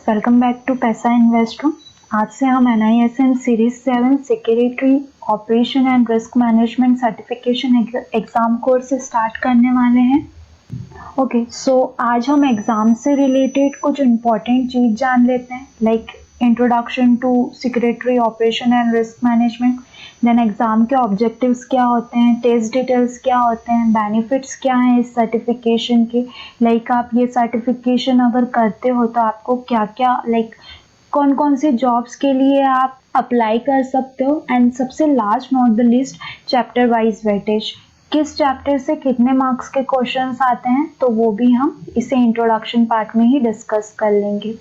Welcome back to पैसा investor. आज से हम NISM series 7 secretary operation and risk management certification exam course start करने वाले हैं। सो आज हम एग्जाम से रिलेटेड कुछ इम्पोर्टेंट चीज जान लेते हैं, like introduction to secretary operation and risk management, then exam के ऑब्जेक्टिव्स क्या होते हैं, टेस्ट डिटेल्स क्या होते हैं, बेनिफिट्स क्या हैं इस सर्टिफिकेशन के, लाइक आप ये सर्टिफिकेशन अगर करते हो तो आपको क्या क्या, लाइक कौन कौन से जॉब्स के लिए आप अप्लाई कर सकते हो, एंड सबसे last not the list chapter wise weightage, किस चैप्टर से कितने मार्क्स के क्वेश्चंस आते हैं, तो वो भी हम इसे इंट्रोडक्शन पार्ट में ही डिस्कस कर लेंगे।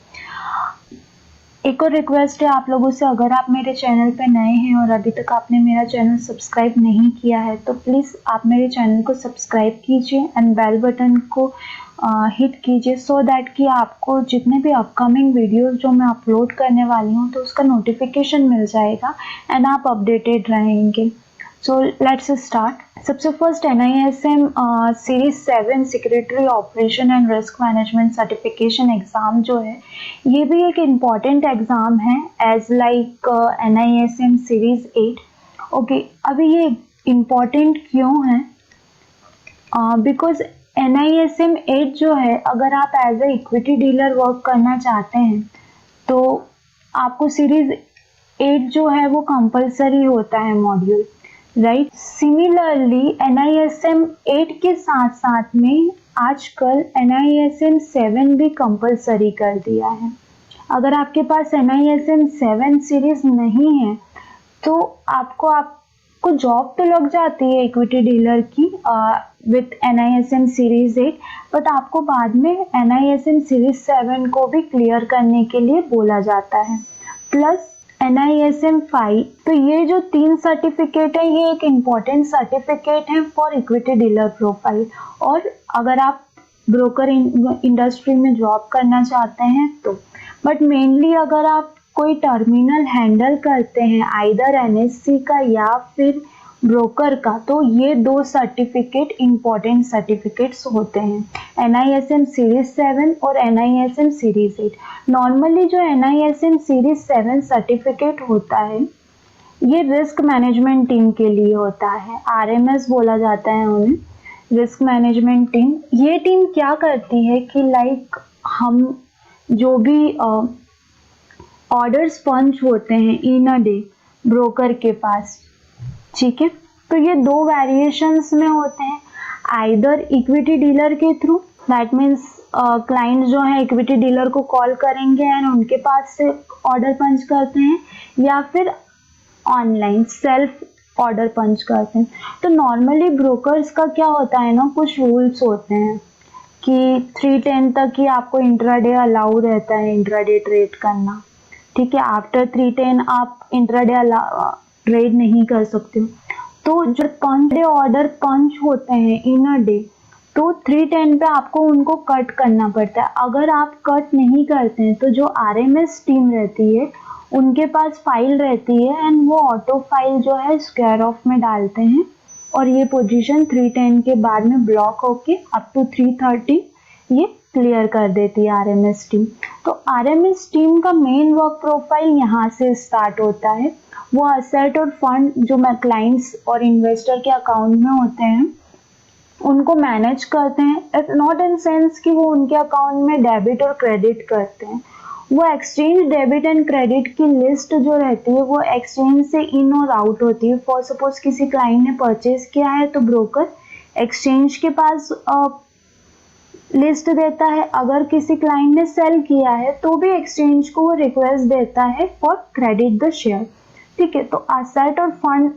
एक और रिक्वेस्ट है आप लोगों से, अगर आप मेरे चैनल पे नए हैं और अभी तक आपने मेरा चैनल सब्सक्राइब नहीं किया है तो प्लीज़ आप मेरे चैनल को सब्सक्राइब कीजिए एंड बेल बटन को हिट कीजिए, सो दैट कि आपको जितने भी अपकमिंग वीडियोस जो मैं अपलोड करने वाली हूँ तो उसका नोटिफिकेशन मिल जाएगा एंड आप अपडेटेड रहेंगे। So let's start. सबसे first NISM series 7 secretary operation and risk management certification exam जो है, ये भी एक इम्पॉर्टेंट एग्जाम है एज लाइक NISM सीरीज 8। अभी ये इम्पॉर्टेंट क्यों है? बिकॉज NISM 8 जो है, अगर आप as a equity dealer work करना चाहते हैं तो आपको सीरीज 8 जो है वो कंपलसरी होता है मॉड्यूल, राइट। सिमिलरली NISM 8 के साथ साथ में आजकल NISM 7 भी कंपलसरी कर दिया है। अगर आपके पास NISM 7 सीरीज नहीं है तो आपको जॉब तो लग जाती है इक्विटी डीलर की विथ NISM सीरीज 8, बट आपको बाद में NISM सीरीज 7 को भी क्लियर करने के लिए बोला जाता है, प्लस NISM 5। तो ये जो 3 सर्टिफिकेट है ये एक इम्पॉर्टेंट सर्टिफिकेट है फॉर इक्विटी डीलर प्रोफाइल, और अगर आप ब्रोकर इंडस्ट्री में जॉब करना चाहते हैं तो, बट मेनली अगर आप कोई टर्मिनल हैंडल करते हैं आइदर NSE का या फिर ब्रोकर का, तो ये 2 सर्टिफिकेट इम्पॉर्टेंट सर्टिफिकेट्स होते हैं, NISM सीरीज 7 और NISM सीरीज 8। नॉर्मली जो NISM सीरीज 7 सर्टिफिकेट होता है ये रिस्क मैनेजमेंट टीम के लिए होता है, RMS बोला जाता है उन्हें, रिस्क मैनेजमेंट टीम। ये टीम क्या करती है कि लाइक हम जो भी ऑर्डर्स पंच होते हैं इन अ डे ब्रोकर के पास, ठीक है, तो ये 2 वेरिएशंस में होते हैं, आइदर इक्विटी डीलर के थ्रू, दैट मीन्स क्लाइंट जो है इक्विटी डीलर को कॉल करेंगे एंड उनके पास से ऑर्डर पंच करते हैं, या फिर ऑनलाइन सेल्फ ऑर्डर पंच करते हैं। तो नॉर्मली ब्रोकर्स का क्या होता है ना, कुछ रूल्स होते हैं कि 310 तक ही आपको इंट्राडे अलाउ रहता है इंट्राडे ट्रेड करना, ठीक है। आफ्टर 310 आप इंट्राडे ट्रेड नहीं कर सकते हो। तो जो पंच ऑर्डर पंच होते हैं इन अ डे, तो 310 पे आपको उनको कट करना पड़ता है। अगर आप कट नहीं करते हैं तो जो RMS टीम रहती है उनके पास फाइल रहती है एंड वो ऑटो फाइल जो है स्क्वायर ऑफ में डालते हैं, और ये पोजीशन 310 के बाद में ब्लॉक होके अप टू 330 ये क्लियर कर देती है RMS टीम। तो RMS टीम का मेन वर्क प्रोफाइल यहाँ से स्टार्ट होता है। वो असेट और फंड जो क्लाइंट्स और इन्वेस्टर के अकाउंट में होते हैं उनको मैनेज करते हैं, नॉट इन सेंस कि वो उनके अकाउंट में डेबिट और क्रेडिट करते हैं। वो एक्सचेंज डेबिट एंड क्रेडिट की लिस्ट जो रहती है वो एक्सचेंज से इन और आउट होती है। फॉर सपोज किसी क्लाइंट ने परचेज किया है तो ब्रोकर एक्सचेंज के पास लिस्ट देता है, अगर किसी क्लाइंट ने सेल किया है तो भी एक्सचेंज को वो रिक्वेस्ट देता है फॉर क्रेडिट द शेयर, ठीक है। तो असेट और फंड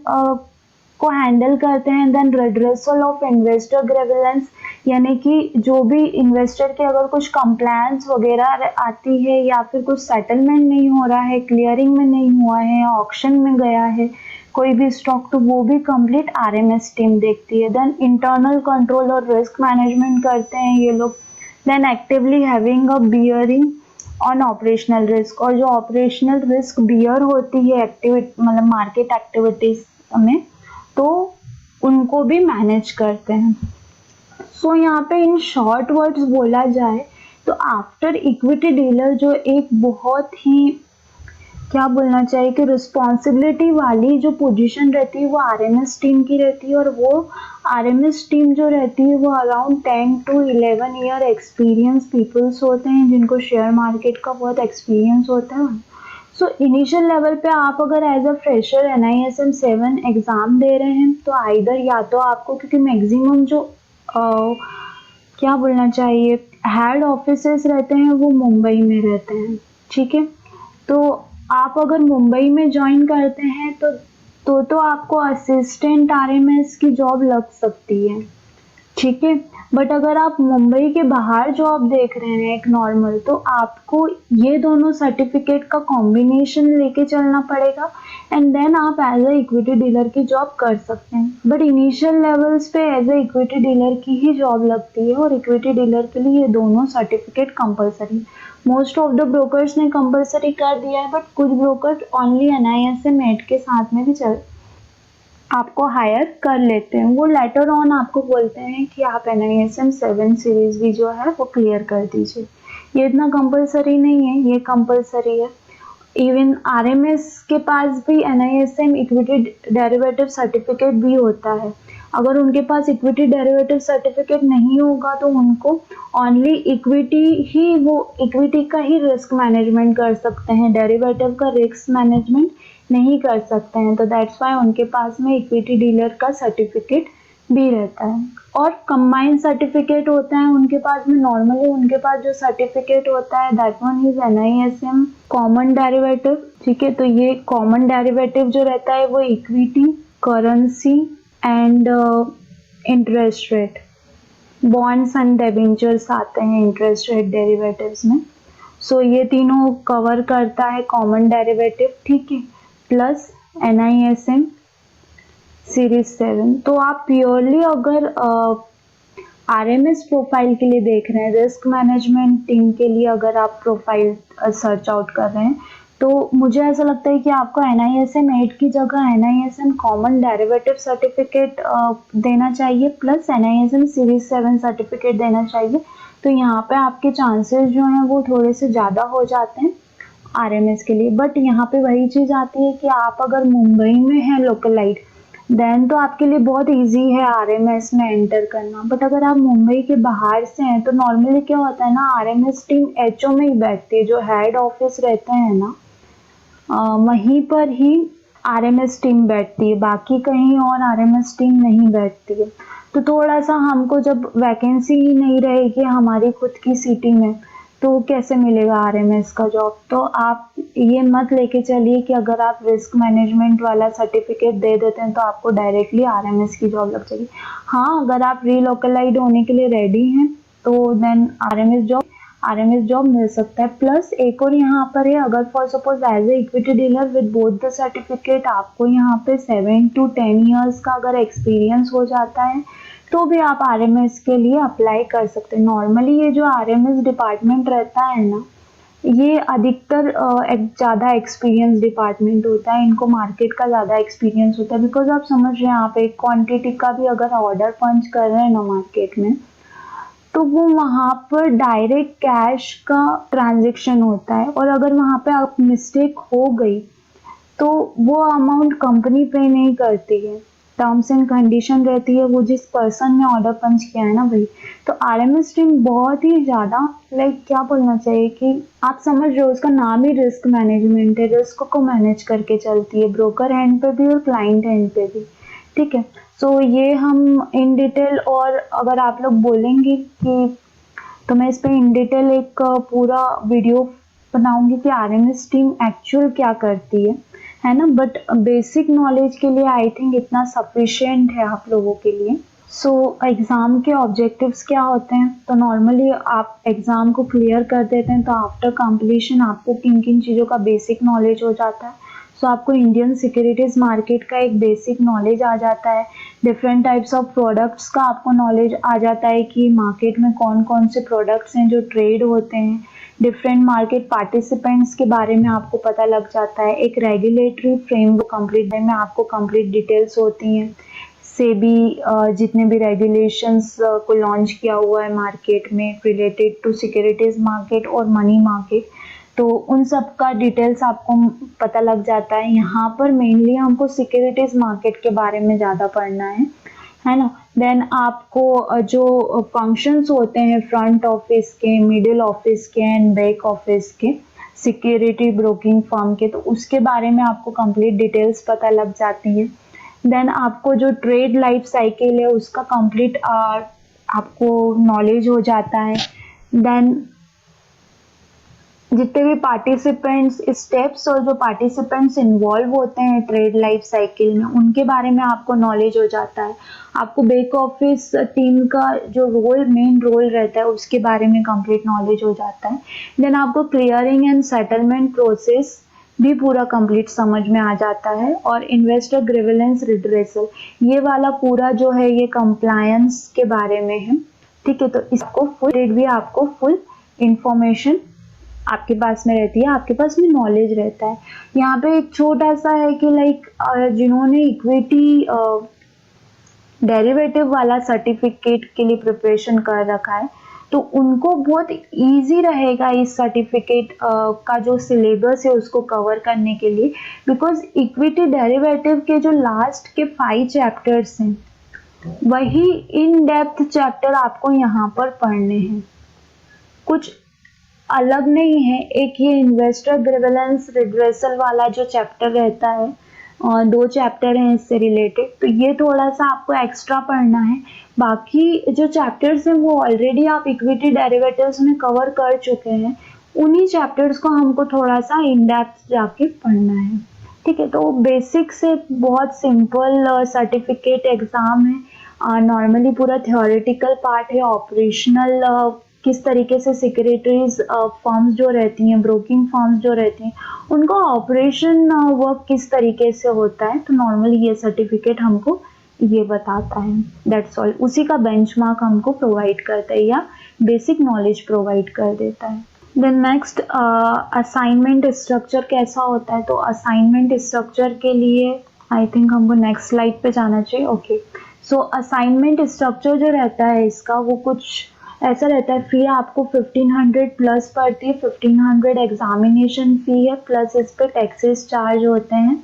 को हैंडल करते हैं। Then redressal of investor grievance, यानी कि जो भी इन्वेस्टर के अगर कुछ कंप्लायंस वगैरह आती है या फिर कुछ सेटलमेंट नहीं हो रहा है, क्लियरिंग में नहीं हुआ है, ऑक्शन में गया है कोई भी स्टॉक, तो वो भी कंप्लीट RMS टीम देखती है। देन इंटरनल कंट्रोल और रिस्क मैनेजमेंट करते हैं ये लोग। Then actively having a bearing on operational risk, और जो ऑपरेशनल रिस्क बियर होती है मतलब मार्केट एक्टिविटीज में, तो उनको भी मैनेज करते हैं। सो यहाँ पे इन शॉर्ट वर्ड्स बोला जाए तो आफ्टर इक्विटी डीलर जो एक बहुत ही क्या बोलना चाहिए कि रिस्पॉन्सिबिलिटी वाली जो पोजीशन रहती है वो आरएमएस टीम की रहती है, और वो आरएमएस टीम जो रहती है वो around 10 to 11 year experience peoples होते हैं जिनको शेयर मार्केट का बहुत एक्सपीरियंस होता है। सो इनिशियल लेवल पे आप अगर as a fresher NISM 7 exam दे रहे हैं तो आइदर या तो आपको, क्योंकि मैक्सिमम जो क्या बोलना चाहिए हेड ऑफिसेस रहते हैं वो मुंबई में रहते हैं, ठीक है। तो आप अगर मुंबई में ज्वाइन करते हैं तो आपको असिस्टेंट आरएमएस की जॉब लग सकती है, ठीक है। बट अगर आप मुंबई के बाहर जॉब देख रहे हैं एक नॉर्मल, तो आपको ये दोनों सर्टिफिकेट का कॉम्बिनेशन लेके चलना पड़ेगा एंड देन आप एज अ इक्विटी डीलर की जॉब कर सकते हैं। बट इनिशियल लेवल्स पे एज अ इक्विटी डीलर की ही जॉब लगती है, और इक्विटी डीलर के लिए ये दोनों certificate compulsory. Most of the brokers ने कंपलसरी कर दिया है, बट कुछ ब्रोकर ओनली NISM 8 के साथ में भी आपको हायर कर लेते हैं। वो लेटर ऑन आपको बोलते हैं कि आप NISM 7 सीरीज भी जो है वो क्लियर कर दीजिए। ये इतना कंपलसरी नहीं है, ये कंपलसरी है। इवन आरएमएस के पास भी NISM इक्विटी डेरिवेटिव सर्टिफिकेट भी होता है। अगर उनके पास इक्विटी डेरिवेटिव सर्टिफिकेट नहीं होगा तो उनको ओनली इक्विटी ही, वो इक्विटी का ही रिस्क मैनेजमेंट कर सकते हैं, डेरिवेटिव का रिस्क मैनेजमेंट नहीं कर सकते हैं। तो दैट्स वाई उनके पास में इक्विटी डीलर का सर्टिफिकेट भी रहता है। और कंबाइंड सर्टिफिकेट होता है उनके पास में। नॉर्मली उनके पास जो सर्टिफिकेट होता है that one is NISM common derivative, ठीक है। तो ये कॉमन डेरिवेटिव जो रहता है वो equity, currency and interest rate, bonds and debentures आते हैं इंटरेस्ट रेट डेरिवेटिव्स में। सो ये तीनों कवर करता है कॉमन डेरिवेटिव, ठीक है, प्लस NISM सीरीज 7। तो आप प्योरली अगर RMS प्रोफाइल के लिए देख रहे हैं, रिस्क मैनेजमेंट टीम के लिए अगर आप प्रोफाइल सर्च आउट कर रहे हैं, तो मुझे ऐसा लगता है कि आपको NISM 8 की जगह NISM कॉमन डेरिवेटिव सर्टिफिकेट देना चाहिए, प्लस NISM सीरीज 7 सर्टिफिकेट देना चाहिए। तो यहाँ पे आपके चांसेस जो हैं वो थोड़े से ज़्यादा हो जाते हैं RMS के लिए। बट यहाँ पे वही चीज़ आती है कि आप अगर मुंबई में हैं लोकलाइट, देन तो आपके लिए बहुत इजी है RMS में एंटर करना। बट अगर आप मुंबई के बाहर से हैं तो नॉर्मली क्या होता है ना, RMS टीम HO में ही बैठती है, जो हेड ऑफिस रहते हैं ना वहीं पर ही RMS टीम बैठती है, बाकी कहीं और RMS टीम नहीं बैठती है। तो थोड़ा सा हमको जब वैकेंसी ही नहीं रहेगी हमारी खुद की सिटी में तो कैसे मिलेगा RMS का जॉब। तो आप ये मत लेके चलिए कि अगर आप रिस्क मैनेजमेंट वाला सर्टिफिकेट दे देते हैं तो आपको डायरेक्टली RMS की जॉब लग जाएगी। हाँ, अगर आप रीलोकलाइड होने के लिए रेडी हैं तो देन RMS जॉब मिल सकता है। प्लस एक और यहाँ पर है, अगर for suppose as a equity dealer with both the certificate आपको यहाँ पे 7 to 10 ईयर्स का अगर एक्सपीरियंस हो जाता है तो भी आप RMS के लिए अप्लाई कर सकते हैं। नॉर्मली ये जो RMS डिपार्टमेंट रहता है ना, ये अधिकतर ज़्यादा एक्सपीरियंस डिपार्टमेंट होता है, इनको मार्केट का ज़्यादा एक्सपीरियंस होता है। बिकॉज आप समझ रहे हैं, आप एक क्वांटिटी का भी अगर ऑर्डर पंच कर रहे हैं ना मार्केट में, तो वो वहाँ पर डायरेक्ट कैश का ट्रांजेक्शन होता है, और अगर वहाँ पे आप मिस्टेक हो गई तो वो अमाउंट कंपनी पे नहीं करती है, टर्म्स एंड कंडीशन रहती है वो जिस पर्सन ने ऑर्डर पंच किया है ना वही। तो RMS टीम बहुत ही ज़्यादा क्या बोलना चाहिए कि आप समझ रहे हो, उसका नाम ही रिस्क मैनेजमेंट है, रिस्क को मैनेज करके चलती है, ब्रोकर एंड पे भी और क्लाइंट एंड पे भी, ठीक है। सो ये हम इन डिटेल, और अगर आप लोग बोलेंगे कि तो मैं इस पे इन डिटेल एक पूरा वीडियो बनाऊंगी कि RMS टीम एक्चुअल क्या करती है ना। बट बेसिक नॉलेज के लिए आई थिंक इतना सफिशिएंट है आप लोगों के लिए। सो एग्ज़ाम के ऑब्जेक्टिव्स क्या होते हैं, तो नॉर्मली आप एग्ज़ाम को क्लियर कर देते हैं तो आफ्टर कंप्लीशन आपको किन किन चीज़ों का बेसिक नॉलेज हो जाता है। सो आपको इंडियन सिक्योरिटीज़ मार्केट का एक बेसिक नॉलेज आ जाता है, डिफरेंट टाइप्स ऑफ प्रोडक्ट्स का आपको नॉलेज आ जाता है कि मार्केट में कौन कौन से प्रोडक्ट्स हैं जो ट्रेड होते हैं, डिफरेंट मार्केट पार्टिसिपेंट्स के बारे में आपको पता लग जाता है, एक रेगुलेटरी फ्रेमवर्क कंप्लीट में आपको कंप्लीट डिटेल्स होती हैं, सेबी जितने भी रेगुलेशंस को लॉन्च किया हुआ है मार्केट में रिलेटेड टू सिक्योरिटीज मार्केट और मनी मार्केट, तो उन सब का डिटेल्स आपको पता लग जाता है। यहाँ पर मेनली हमको सिक्योरिटीज मार्केट के बारे में ज़्यादा पढ़ना है ना। देन आपको जो फंक्शंस होते हैं फ्रंट ऑफिस के, मिडिल ऑफिस के एंड बैक ऑफिस के सिक्योरिटी ब्रोकिंग फर्म के, तो उसके बारे में आपको कंप्लीट डिटेल्स पता लग जाती है। देन आपको जो ट्रेड लाइफ साइकिल है उसका कंप्लीट आपको नॉलेज हो जाता है। देन जितने भी पार्टिसिपेंट्स स्टेप्स और जो पार्टिसिपेंट्स इन्वॉल्व होते हैं ट्रेड लाइफ साइकिल में, उनके बारे में आपको नॉलेज हो जाता है। आपको बैक ऑफिस टीम का जो मेन रोल रहता है उसके बारे में कंप्लीट नॉलेज हो जाता है। देन आपको क्लियरिंग एंड सेटलमेंट प्रोसेस भी पूरा कंप्लीट समझ में आ जाता है। और इन्वेस्टर ग्रीवेंस रिड्रेसल, ये वाला पूरा जो है ये कंप्लायंस के बारे में है, ठीक है। तो इसको फुल इंफॉर्मेशन आपके पास में रहती है, आपके पास में नॉलेज रहता है। यहाँ पे एक छोटा सा है कि लाइक जिन्होंने इक्विटी डेरिवेटिव वाला सर्टिफिकेट के लिए प्रिपरेशन कर रखा है, तो उनको बहुत इजी रहेगा इस सर्टिफिकेट का जो सिलेबस है उसको कवर करने के लिए, बिकॉज इक्विटी डेरिवेटिव के जो लास्ट के 5 चैप्टर्स हैं वही इन डेप्थ चैप्टर आपको यहाँ पर पढ़ने हैं, कुछ अलग नहीं है। एक ये इन्वेस्टर ग्रीवेंस रिड्रेसल वाला जो चैप्टर रहता है, 2 चैप्टर हैं इससे रिलेटेड, तो ये थोड़ा सा आपको एक्स्ट्रा पढ़ना है। बाकी जो चैप्टर्स हैं वो ऑलरेडी आप इक्विटी डेरिवेटिव्स में कवर कर चुके हैं, उन्हीं चैप्टर्स को हमको थोड़ा सा इन डेप्थ जाके पढ़ना है, ठीक है। तो बेसिक से बहुत सिंपल सर्टिफिकेट एग्जाम है। नॉर्मली पूरा थ्योरेटिकल पार्ट है, ऑपरेशनल किस तरीके से सिक्योरिटीज फर्म्स जो रहती हैं, ब्रोकिंग फर्म्स जो रहती हैं, उनका ऑपरेशन वर्क किस तरीके से होता है, तो नॉर्मली ये सर्टिफिकेट हमको ये बताता है। That's all. उसी का बेंचमार्क हमको प्रोवाइड करता है या बेसिक नॉलेज प्रोवाइड कर देता है। देन नेक्स्ट असाइनमेंट स्ट्रक्चर कैसा होता है, तो असाइनमेंट स्ट्रक्चर के लिए आई थिंक हमको नेक्स्ट स्लाइड पे जाना चाहिए। ओके, सो असाइनमेंट स्ट्रक्चर जो रहता है इसका वो कुछ ऐसा रहता है। फी आपको 1500 प्लस पड़ती है, 1500 एग्जामिनेशन फी है, प्लस इस पे टैक्सेस चार्ज होते हैं,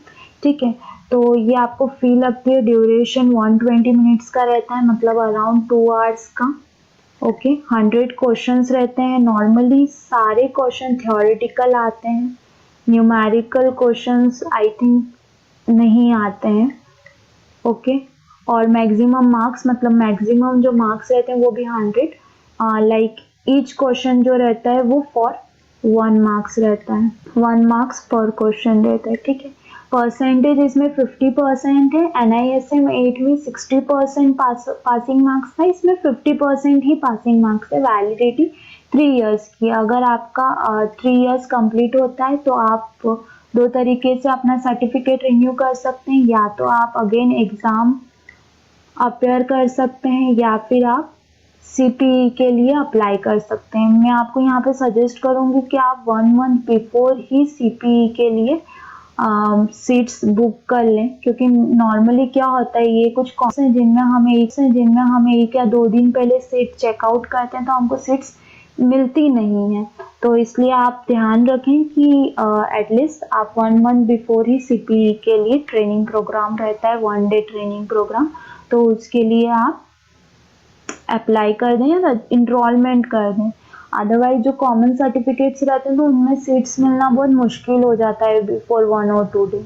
ठीक है। तो ये आपको फी लगती है। ड्यूरेशन 120 मिनट्स का रहता है, मतलब अराउंड 2 आवर्स का। ओके, 100 क्वेश्चंस रहते हैं। नॉर्मली सारे क्वेश्चन थ्योरेटिकल आते हैं, न्यूमेरिकल क्वेश्चंस आई थिंक नहीं आते हैं, ओके। और मैक्सिमम मार्क्स, मतलब मैक्सिमम जो मार्क्स रहते हैं वो भी 100, लाइक ईच क्वेश्चन जो रहता है वो फॉर 1 मार्क्स रहता है, 1 मार्क्स पर क्वेश्चन रहता है, ठीक है। परसेंटेज इसमें 50% है। NISM 8 में 60% पासिंग मार्क्स था, इसमें 50% ही पासिंग मार्क्स है। वैलिडिटी 3 इयर्स की। अगर आपका 3 इयर्स कंप्लीट होता है तो आप 2 तरीके से अपना सर्टिफिकेट रिन्यू कर सकते हैं, या तो आप अगेन एग्जाम अपेयर कर सकते हैं या फिर आप CPE के लिए अप्लाई कर सकते हैं। मैं आपको यहाँ पे सजेस्ट करूँगी कि आप 1 मंथ बिफोर ही CPE के लिए सीट्स बुक कर लें, क्योंकि नॉर्मली क्या होता है ये कुछ कोर्स हैं जिनमें हमें 1 या 2 दिन पहले सीट चेकआउट करते हैं तो हमको सीट्स मिलती नहीं है। तो इसलिए आप ध्यान रखें कि एटलीस्ट आप 1 मंथ बिफोर ही CPE के लिए ट्रेनिंग प्रोग्राम रहता है, 1 डे ट्रेनिंग प्रोग्राम, तो उसके लिए आप अप्लाई कर दें या इनरोलमेंट कर दें। अदरवाइज जो कॉमन सर्टिफिकेट्स रहते हैं तो उनमें सीट्स मिलना बहुत मुश्किल हो जाता है बिफोर 1 और 2 डे।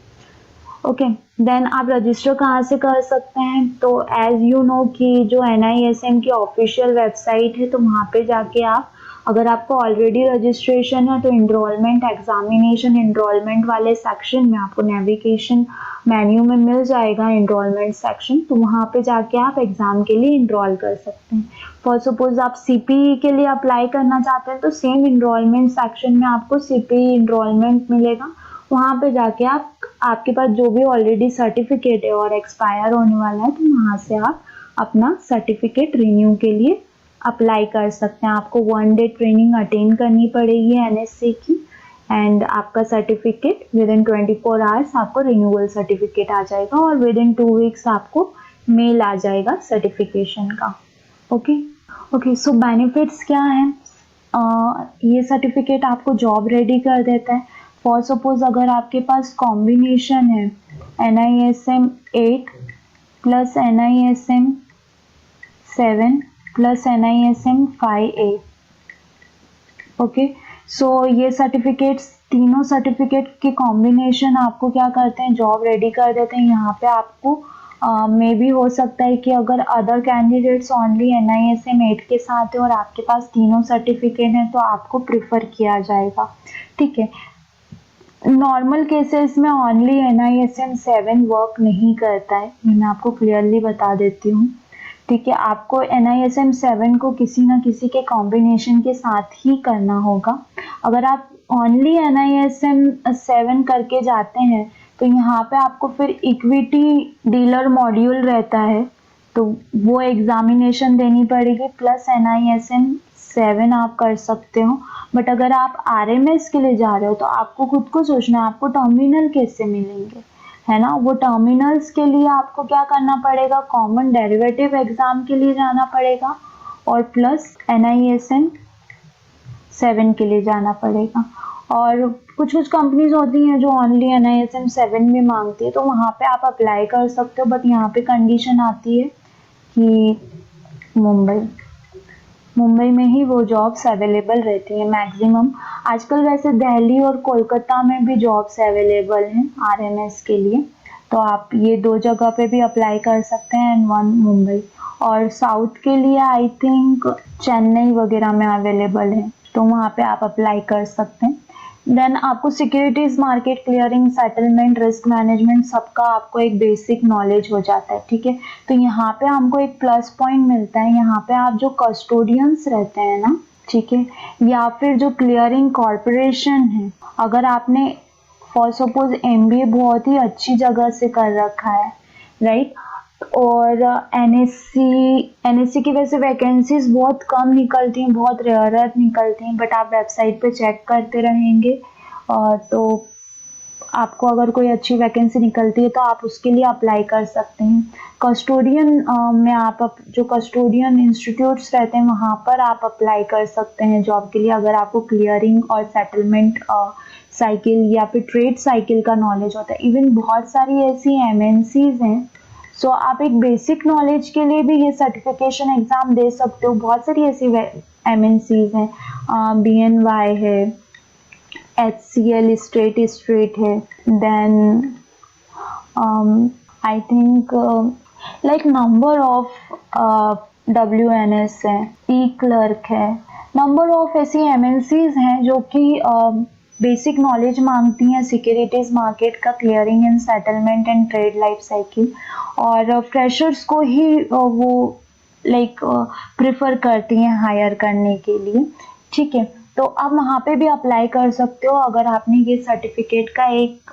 ओके, देन आप रजिस्टर कहाँ से कर सकते हैं, तो एज यू नो कि जो NISM की ऑफिशियल वेबसाइट है, तो वहाँ पे जाके आप, अगर आपको ऑलरेडी रजिस्ट्रेशन है तो इनरोलमेंट एग्जामिनेशन इनरोलमेंट वाले सेक्शन में आपको नेविगेशन मेन्यू में मिल जाएगा इनरोलमेंट सेक्शन, तो वहाँ पे जाके आप एग्जाम के लिए इनरोल कर सकते हैं। फॉर सपोज आप CPE के लिए अप्लाई करना चाहते हैं तो सेम इनरोलमेंट सेक्शन में आपको CPE इनरोलमेंट मिलेगा। वहाँ पे जाके आपके पास जो भी ऑलरेडी सर्टिफिकेट है और एक्सपायर होने वाला है, तो वहाँ से आप अपना सर्टिफिकेट रिन्यू के लिए अप्लाई कर सकते हैं। आपको 1 डे ट्रेनिंग अटेंड करनी पड़ेगी NSC की, एंड आपका सर्टिफिकेट विद इन 24 आवर्स आपको रिन्यूअल सर्टिफिकेट आ जाएगा, और विद इन 2 वीक्स आपको मेल आ जाएगा सर्टिफिकेशन का। ओके, सो बेनिफिट्स क्या है? ये सर्टिफिकेट आपको जॉब रेडी कर देता है। फॉर सपोज अगर आपके पास कॉम्बिनेशन है NISM 8 plus NISM 7 plus NISM 5A, okay, so ये सर्टिफिकेट्स, तीनों सर्टिफिकेट के कॉम्बिनेशन आपको क्या करते हैं, जॉब रेडी कर देते हैं। यहाँ पे आपको मे भी हो सकता है कि अगर अदर कैंडिडेट्स ओनली NISM 8 के साथ है और आपके पास तीनों सर्टिफिकेट हैं तो आपको प्रिफर किया जाएगा, ठीक है। नॉर्मल केसेस में ओनली NISM 7 वर्क नहीं करता है, ये मैं आपको क्लियरली बता देती हूँ, ठीक है। आपको NISM 7 को किसी ना किसी के कॉम्बिनेशन के साथ ही करना होगा। अगर आप ओनली NISM 7 करके जाते हैं तो यहाँ पे आपको फिर इक्विटी डीलर मॉड्यूल रहता है, तो वो एग्जामिनेशन देनी पड़ेगी, प्लस NISM 7 आप कर सकते हो। बट अगर आप RMS के लिए जा रहे हो तो आपको खुद को सोचना है आपको टर्मिनल कैसे मिलेंगे, है ना। वो टर्मिनल्स के लिए आपको क्या करना पड़ेगा, कॉमन डेरिवेटिव एग्जाम के लिए जाना पड़ेगा और प्लस NISM 7 के लिए जाना पड़ेगा। और कुछ कंपनीज होती हैं जो ओनली NISM 7 में मांगती है, तो वहाँ पे आप अप्लाई कर सकते हो। बट यहाँ पे कंडीशन आती है कि मुंबई में ही वो जॉब्स अवेलेबल रहती हैं मैक्सिमम। आजकल वैसे दिल्ली और कोलकाता में भी जॉब्स अवेलेबल हैं RMS के लिए, तो आप ये 2 जगह पे भी अप्लाई कर सकते हैं एंड 1 मुंबई। और साउथ के लिए आई थिंक चेन्नई वगैरह में अवेलेबल है, तो वहाँ पे आप अप्लाई कर सकते हैं। देन आपको securities market clearing, settlement, risk management सबका आपको एक बेसिक नॉलेज हो जाता है, ठीक है। तो यहाँ पे हमको एक प्लस पॉइंट मिलता है, यहाँ पे आप जो कस्टोडियंस रहते हैं ना, ठीक है, या फिर जो क्लियरिंग कॉर्पोरेशन है, अगर आपने फॉर सपोज MBA बहुत ही अच्छी जगह से कर रखा है, राइट, और NSC की वजह से वैकेंसीज बहुत कम निकलती हैं, बहुत रेयर निकलती हैं, बट आप वेबसाइट पे चेक करते रहेंगे तो आपको अगर कोई अच्छी वैकेंसी निकलती है तो आप उसके लिए अप्लाई कर सकते हैं। कस्टोडियन में आप जो कस्टोडियन इंस्टीट्यूट्स रहते हैं वहाँ पर आप अप्लाई कर सकते हैं जॉब के लिए, अगर आपको क्लियरिंग और सेटलमेंट साइकिल या फिर ट्रेड साइकिल का नॉलेज होता है। इवन बहुत सारी ऐसी MNCs हैं, सो आप एक बेसिक नॉलेज के लिए भी ये सर्टिफिकेशन एग्जाम दे सकते हो। बहुत सारी ऐसी MNCs हैं, BNY है, HCL स्ट्रेट है, then I think like number of WNS है, E-क्लर्क है, नंबर ऑफ ऐसी MNCs हैं जो कि बेसिक नॉलेज मांगती हैं सिक्योरिटीज मार्केट का, clearing and settlement and trade life cycle, और फ्रेशर्स को ही वो लाइक प्रेफर करती हैं हायर करने के लिए, ठीक है। तो आप वहाँ पे भी अप्लाई कर सकते हो अगर आपने ये सर्टिफिकेट का एक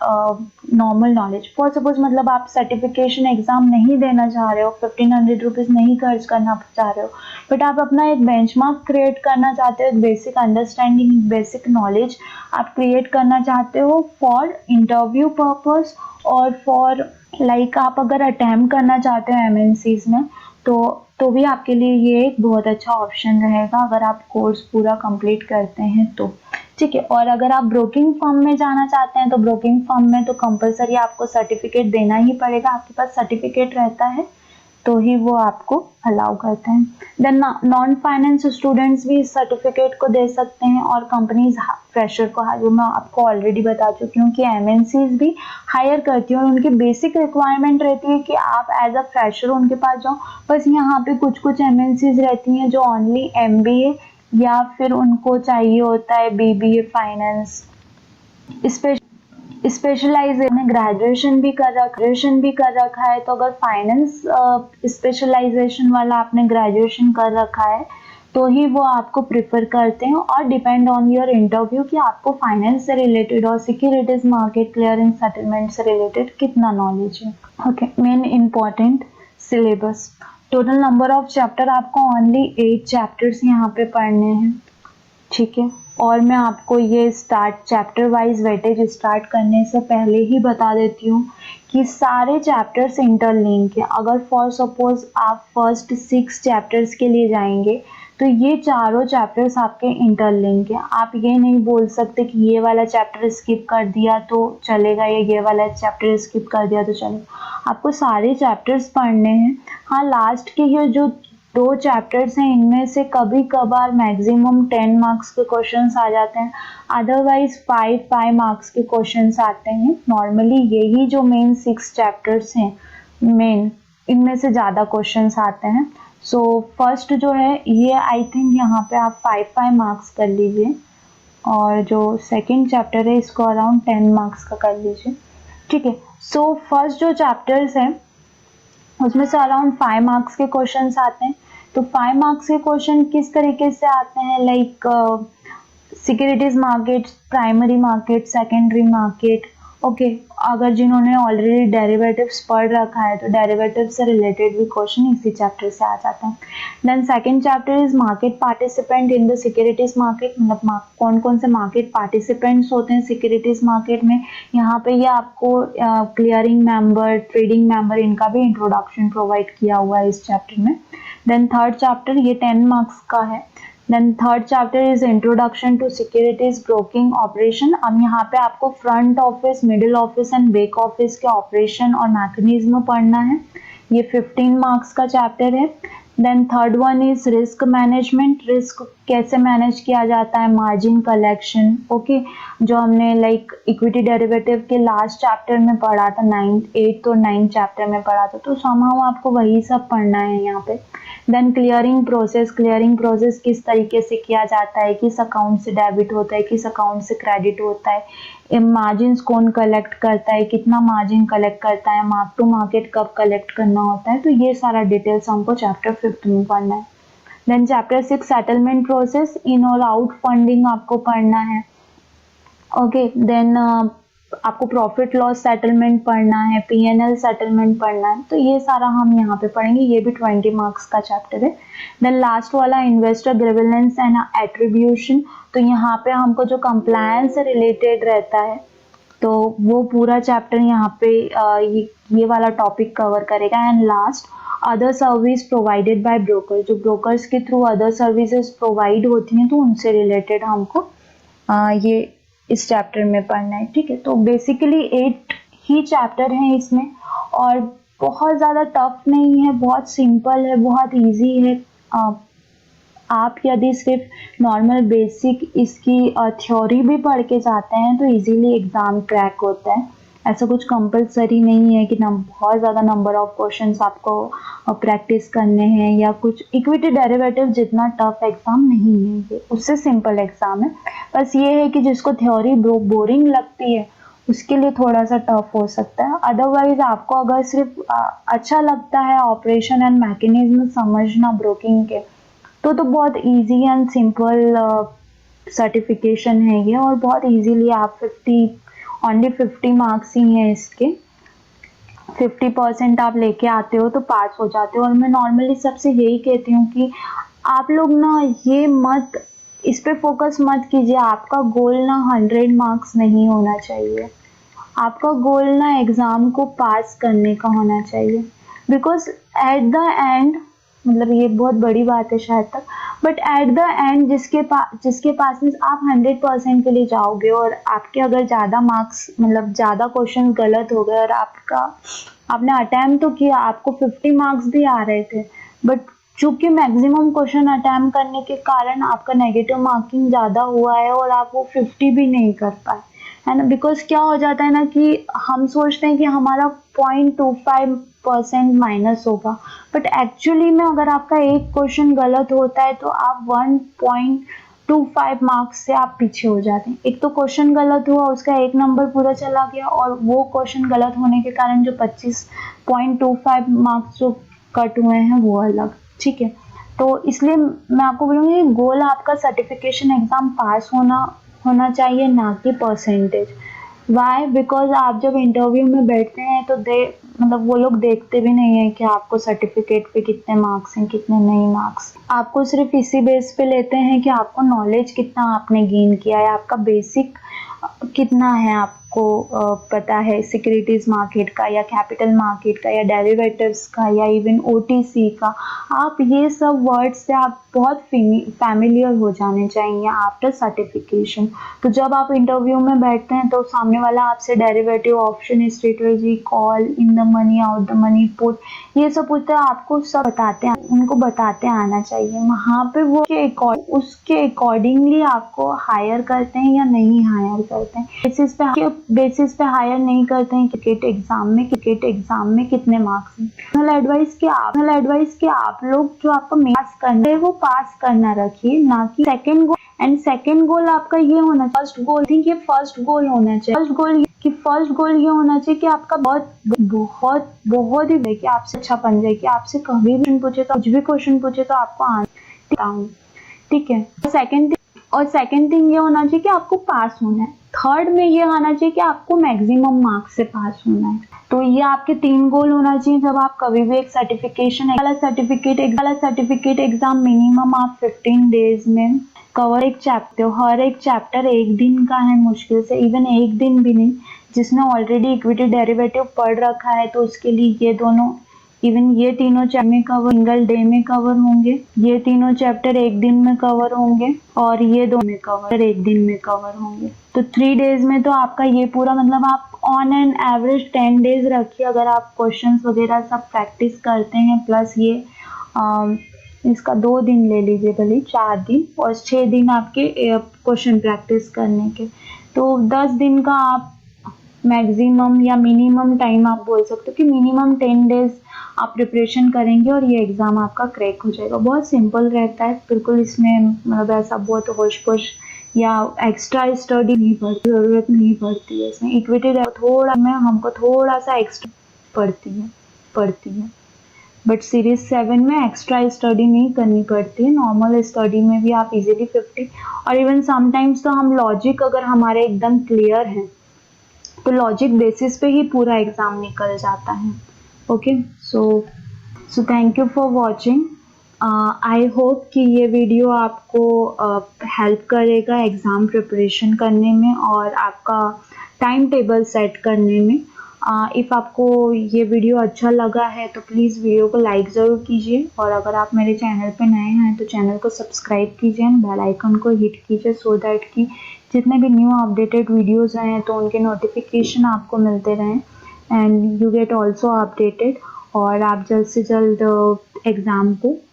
नॉर्मल नॉलेज। फॉर सपोज मतलब आप सर्टिफिकेशन एग्जाम नहीं देना चाह रहे हो, 1500 रुपीज़ नहीं खर्च करना चाह रहे हो, बट आप अपना एक बेंचमार्क क्रिएट करना चाहते हो, एक बेसिक अंडरस्टैंडिंग, बेसिक नॉलेज आप क्रिएट करना चाहते हो फॉर इंटरव्यू पर्पस और फॉर लाइक आप अगर अटेम्प्ट करना चाहते हो MNCs में तो भी आपके लिए ये एक बहुत अच्छा ऑप्शन रहेगा अगर आप कोर्स पूरा कंप्लीट करते हैं तो, ठीक है। और अगर आप ब्रोकिंग फर्म में जाना चाहते हैं तो ब्रोकिंग फर्म में तो कंपलसरी आपको सर्टिफिकेट देना ही पड़ेगा, आपके पास सर्टिफिकेट रहता है तो ही वो आपको अलाउ करते हैं। देन नॉन फाइनेंस स्टूडेंट्स भी इस सर्टिफिकेट को दे सकते हैं और कंपनीज फ्रेशर को, जो मैं आपको ऑलरेडी बता चुकी हूँ कि MNCs भी हायर करती हैं और उनकी बेसिक रिक्वायरमेंट रहती है कि आप एज अ फ्रेशर उनके पास जाओ। बस यहाँ पे कुछ MNCs रहती हैं जो ओनली MBA या फिर उनको चाहिए होता है BBA फाइनेंस, स्पेशलाइजेशन, ग्रेजुएशन भी कर रखा है, तो अगर फाइनेंस स्पेशलाइजेशन वाला आपने ग्रेजुएशन कर रखा है तो ही वो आपको प्रिफर करते हैं और डिपेंड ऑन योर इंटरव्यू कि आपको फाइनेंस से रिलेटेड और सिक्योरिटीज मार्केट क्लियरिंग सेटलमेंट से रिलेटेड कितना नॉलेज है। Okay, main important syllabus, total number of chapter आपको ओनली 8 चैप्टर्स यहाँ पे पढ़ने हैं, ठीक है। और मैं आपको ये चैप्टर वाइज वेटेज स्टार्ट करने से पहले ही बता देती हूँ कि सारे चैप्टर्स इंटरलिंक है। अगर फॉर सपोज आप फर्स्ट 6 चैप्टर्स के लिए जाएंगे तो ये चारों चैप्टर्स आपके इंटरलिंक है। आप ये नहीं बोल सकते कि ये वाला चैप्टर स्किप कर दिया तो चलेगा या ये वाला चैप्टर स्किप कर दिया तो चलेगा। आपको सारे चैप्टर्स पढ़ने हैं। हाँ, लास्ट के ये जो 2 चैप्टर्स हैं इनमें से कभी कभार मैक्सिमम 10 मार्क्स के क्वेश्चंस आ जाते हैं, अदरवाइज 5 मार्क्स के क्वेश्चंस आते हैं। नॉर्मली यही जो मेन 6 चैप्टर्स हैं मेन, इनमें से ज़्यादा क्वेश्चंस आते हैं। सो फर्स्ट जो है ये आई थिंक यहाँ पे आप 5 मार्क्स कर लीजिए, और जो सेकंड चैप्टर है इसको अराउंड 10 मार्क्स का कर लीजिए, ठीक है। सो फर्स्ट जो चैप्टर्स है उसमें से अराउंड 5 मार्क्स के क्वेश्चंस आते हैं। तो 5 मार्क्स के क्वेश्चन किस तरीके से आते हैं, like securities market, primary market, secondary market, okay. अगर जिन्होंने ऑलरेडी डेरिवेटिव्स पढ़ रखा है तो डेरिवेटिव से रिलेटेड भी क्वेश्चन इसी चैप्टर से आ जाते हैं। Then second chapter is market participant in the securities market, मतलब कौन कौन से मार्केट पार्टिसिपेंट्स होते हैं सिक्योरिटीज मार्केट में। यहाँ पे ये आपको क्लियरिंग मेंबर, ट्रेडिंग मेंबर, इनका भी इंट्रोडक्शन प्रोवाइड किया हुआ है इस चैप्टर में। देन थर्ड चैप्टर ये 10 मार्क्स का है। Then third chapter is introduction to securities broking operation. अब यहाँ पे आपको front office, middle office and back office के ऑपरेशन और मैकेनिज्म पढ़ना है। ये 15 मार्क्स का चैप्टर है। Then third one is risk management, risk कैसे मैनेज किया जाता है, मार्जिन कलेक्शन, ओके, जो हमने लाइक इक्विटी डेरिवेटिव के लास्ट चैप्टर में पढ़ा था, 8th और 9th चैप्टर में पढ़ा था, तो समहाउ आपको वही सब पढ़ना है यहाँ पे। Then clearing process, clearing process किस तरीके से किया जाता है, किस अकाउंट से डेबिट होता है, किस अकाउंट से क्रेडिट होता है, मार्जिन कौन कलेक्ट करता है, कितना मार्जिन कलेक्ट करता है, मार्क टू मार्केट कब कलेक्ट करना होता है, तो ये सारा डिटेल्स हमको चैप्टर 5 में पढ़ना है। देन चैप्टर 6 सेटलमेंट प्रोसेस, इन और आउट फंडिंग आपको पढ़ना है, ओके। देन आपको प्रॉफिट लॉस सेटलमेंट पढ़ना है, पीएनएल सेटलमेंट पढ़ना है, तो ये सारा हम यहाँ पे पढ़ेंगे। ये भी 20 मार्क्स का चैप्टर है। देन लास्ट वाला इन्वेस्टर ग्रिविलेंस एंड एट्रीब्यूशन, तो यहाँ पे हमको जो कंप्लायंस से रिलेटेड रहता है तो वो पूरा चैप्टर यहाँ पे ये वाला टॉपिक कवर करेगा। And last other service provided by broker, जो ब्रोकर्स के थ्रू अदर सर्विसेज प्रोवाइड होती हैं तो उनसे रिलेटेड हमको ये इस चैप्टर में पढ़ना है, ठीक है। तो बेसिकली 8 ही चैप्टर हैं इसमें, और बहुत ज़्यादा टफ नहीं है, बहुत सिंपल है, बहुत इजी है। आप यदि सिर्फ नॉर्मल बेसिक इसकी थ्योरी भी पढ़ के जाते हैं तो इजीली एग्ज़ाम क्रैक होता है। ऐसा कुछ कंपलसरी नहीं है कि बहुत ज़्यादा नंबर ऑफ क्वेश्चंस आपको प्रैक्टिस करने हैं या कुछ। इक्विटी डेरिवेटिव जितना टफ एग्ज़ाम नहीं है ये, उससे सिंपल एग्ज़ाम है। बस ये है कि जिसको थ्योरी बोरिंग लगती है उसके लिए थोड़ा सा टफ हो सकता है। अदरवाइज आपको अगर सिर्फ अच्छा लगता है ऑपरेशन एंड मैकेनिज्म समझना ब्रोकिंग के, तो बहुत इजी एंड सिंपल सर्टिफिकेशन है ये, और बहुत इजीली आप ओनली 50 मार्क्स ही हैं इसके, 50% आप लेके आते हो तो पास हो जाते हो। और मैं नॉर्मली सबसे यही कहती हूँ कि आप लोग ना ये मत, इस पे फोकस मत कीजिए। आपका गोल ना 100 मार्क्स नहीं होना चाहिए, आपका गोल ना एग्ज़ाम को पास करने का होना चाहिए। बिकॉज एट द एंड, मतलब ये बहुत बड़ी बात है शायद तक, बट एट द एंड जिसके पास में आप 100% के लिए जाओगे और आपके अगर ज़्यादा मार्क्स, मतलब ज़्यादा क्वेश्चन गलत हो गए और आपने अटैम्प्ट तो किया, आपको 50 मार्क्स भी आ रहे थे, बट चूंकि मैक्सिमम क्वेश्चन अटैम्प्ट करने के कारण आपका नेगेटिव मार्किंग ज़्यादा हुआ है और आप वो 50 भी नहीं कर पाए, है ना। बिकॉज क्या हो जाता है ना कि हम सोचते हैं कि हमारा 0.25% माइनस होगा, बट एक्चुअली में अगर आपका एक क्वेश्चन गलत होता है तो आप 1.25 मार्क्स से आप पीछे हो जाते हैं। एक तो क्वेश्चन गलत हुआ, उसका एक नंबर पूरा चला गया, और वो क्वेश्चन गलत होने के कारण जो 25.25 मार्क्स जो कट हुए हैं वो अलग, ठीक है। तो इसलिए मैं आपको बोलूँगी गोल आपका सर्टिफिकेशन एग्ज़ाम पास होना चाहिए, ना कि परसेंटेज। वाई? बिकॉज आप जब इंटरव्यू में बैठते हैं तो मतलब वो लोग देखते भी नहीं है कि आपको सर्टिफिकेट पे कितने मार्क्स हैं, कितने नहीं मार्क्स। आपको सिर्फ इसी बेस पे लेते हैं कि आपको नॉलेज कितना आपने गेन किया है, आपका बेसिक कितना है, आपको पता है सिक्योरिटीज मार्केट का या कैपिटल मार्केट का या डेरिवेटिव्स का या इवन ओटीसी का। आप ये सब वर्ड से आप बहुत फैमिलियर हो जाने चाहिए आफ्टर सर्टिफिकेशन। तो जब आप इंटरव्यू में बैठते हैं तो सामने वाला आपसे derivative, option, strategy, call, in the money, out the money, put, ये सब पूछते हैं, आपको सब बताते हैं, उनको बताते आना चाहिए। वहाँ पे वो उसके अकॉर्डिंगली आपको हायर करते हैं या नहीं हायर करते हैं, बेसिस पे हायर नहीं करते हैं। क्रिकेट एग्जाम में कितने मार्क्स हैं। पर्सनल एडवाइस कि आप लोग जो आपको पास करना है वो पास करना रखिए, ना कि second goal. And second goal आपका ये होना चाहिए, फर्स्ट गोल होना चाहिए। फर्स्ट गोल ये होना चाहिए कि आपका बहुत ही कि आपसे अच्छा बन जाए, कि आपसे कभी भी कुछ भी क्वेश्चन पूछे तो आपको आंसर, ठीक है। सेकंड थिंग ये होना चाहिए कि आपको पास होना है। थर्ड में ये आना चाहिए कि आपको मैक्सिमम मार्क्स से पास होना है। तो ये आपके 3 गोल होना चाहिए जब आप कभी भी एक सर्टिफिकेट एग्जाम मिनिमम आप 15 डेज में कवर हर एक चैप्टर एक दिन का है, मुश्किल से इवन एक दिन भी नहीं। जिसने ऑलरेडी इक्विटी डेरिवेटिव पढ़ रखा है तो उसके लिए ये दोनों, इवन ये तीनों सिंगल डे में कवर होंगे, ये तीनों चैप्टर एक दिन में कवर होंगे और ये दो में कवर एक दिन में कवर होंगे। तो 3 डेज में तो आपका ये पूरा, मतलब आप ऑन एन एवरेज 10 डेज रखिए अगर आप क्वेश्चंस वगैरह सब प्रैक्टिस करते हैं। प्लस ये इसका 2 दिन ले लीजिए, भले 4 दिन, और 6 दिन आपके क्वेश्चन प्रैक्टिस करने के। तो 10 दिन का आप मैक्सिमम या मिनिमम टाइम आप बोल सकते हो कि मिनिमम 10 डेज आप प्रिपरेशन करेंगे और ये एग्जाम आपका क्रैक हो जाएगा। बहुत सिंपल रहता है, बिल्कुल इसमें मतलब ऐसा बहुत होश या एक्स्ट्रा स्टडी नहीं पड़ती, जरूरत नहीं पड़ती है इसमें। इक्विटी थोड़ा में हमको थोड़ा सा एक्स्ट्रा पड़ती है बट सीरीज 7 में एक्स्ट्रा स्टडी नहीं करनी पड़ती है। नॉर्मल स्टडी में भी आप इजीली 50, और इवन समटाइम्स तो हम लॉजिक अगर हमारे एकदम क्लियर है तो लॉजिक बेसिस पे ही पूरा एग्जाम निकल जाता है। Okay, so thank you for watching. I hope कि ये वीडियो आपको हेल्प करेगा एग्ज़ाम प्रिपरेशन करने में और आपका टाइम टेबल सेट करने में। इफ़ आपको ये वीडियो अच्छा लगा है तो प्लीज़ वीडियो को लाइक ज़रूर कीजिए, और अगर आप मेरे चैनल पे नए हैं तो चैनल को सब्सक्राइब कीजिए एंड बेल आइकन को हिट कीजिए, सो दैट कि जितने भी न्यू अपडेटेड वीडियोज़ आए हैं तो उनके नोटिफिकेशन आपको मिलते रहें and you get also updated, और आप जल्द से जल्द एग्ज़ाम को